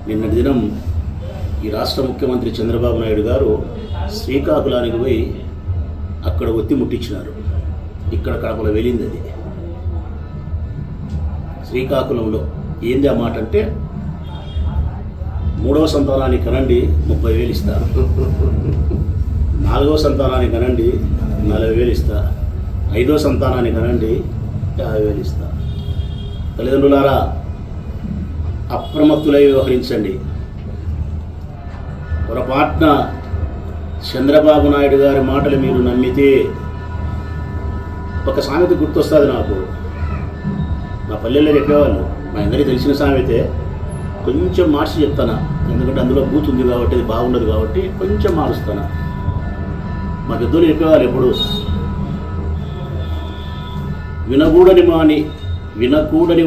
నిన్నటి దినం ఈ రాష్ట్ర ముఖ్యమంత్రి చంద్రబాబు నాయుడు గారు శ్రీకాకుళానికి పోయి అక్కడ ఒత్తి ముట్టించినారు. ఇక్కడ కడపలో వెళ్ళింది అది. శ్రీకాకుళంలో ఏంది ఆ మాట అంటే, 3వ సంతానానికి కనండి 30,000 ఇస్తా, 4వ సంతానానికి కనండి 40,000 ఇస్తా, 5వ సంతానానికి కనండి 50,000 ఇస్తా. తల్లిదండ్రులారా, అప్రమత్తులై వ్యవహరించండి. పొరపాటున చంద్రబాబు నాయుడు గారి మాటలు మీరు నమ్మితే, ఒక సామెత గుర్తొస్తుంది నాకు. మా పల్లెల్లో చెప్పేవాళ్ళు, మా అందరికీ తెలిసిన సామెతే, కొంచెం మార్చి చెప్తాను. ఎందుకంటే అందులో బూత్ ఉంది కాబట్టి, అది బాగుండదు కాబట్టి కొంచెం మారుస్తాను. మా పెద్దోళ్ళు చెప్పేవాళ్ళు ఎప్పుడు, వినకూడని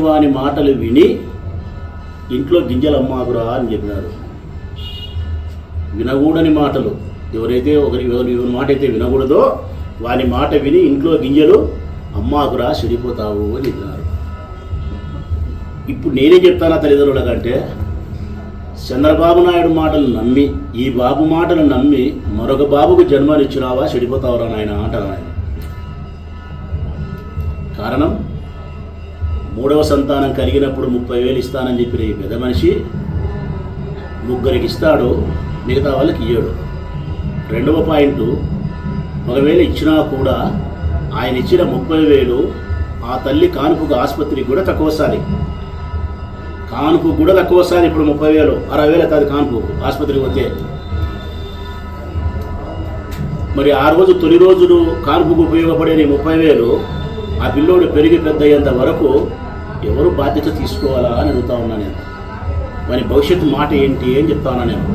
వాని మాటలు విని ఇంట్లో గింజలు అమ్మాకురా అని చెప్పినారు. వినకూడని మాటలు, ఎవరి మాట అయితే వినకూడదో వాని మాట విని ఇంట్లో గింజలు అమ్మాకురా, చెడిపోతావు అని చెప్పినారు. ఇప్పుడు నేనేం చెప్తానా తల్లిదండ్రుల కంటే, చంద్రబాబు నాయుడు మాటలు నమ్మి, ఈ బాబు మాటలు నమ్మి మరొక బాబుకు జన్మనిచ్చినావా, చెడిపోతావురా నాయన అంటారు ఆయన. కారణం, 3వ సంతానం కలిగినప్పుడు 30,000 ఇస్తానని చెప్పిన ఈ పెద్ద మనిషి 3 ఇస్తాడు, మిగతా వాళ్ళకి ఇయ్యాడు. 2వ పాయింట్, ఒకవేళ ఇచ్చినా కూడా ఆయన ఇచ్చిన 30,000 ఆ తల్లి కానుపుకు ఆసుపత్రికి కూడా తక్కువసారి, ఇప్పుడు 30,000 60,000 అవుతుంది కానుపు ఆసుపత్రికి పోతే. మరి ఆ రోజు తొలి రోజులు కానుపుకు ఉపయోగపడే 30,000 ఆ పిల్లోడు పెరిగి పెద్ద అయ్యేంత వరకు ఎవరు బాధ్యత తీసుకోవాలా అని అడుగుతా ఉన్నా నేను. వాని భవిష్యత్తు మాట ఏంటి అని చెప్తా ఉన్నా నేను.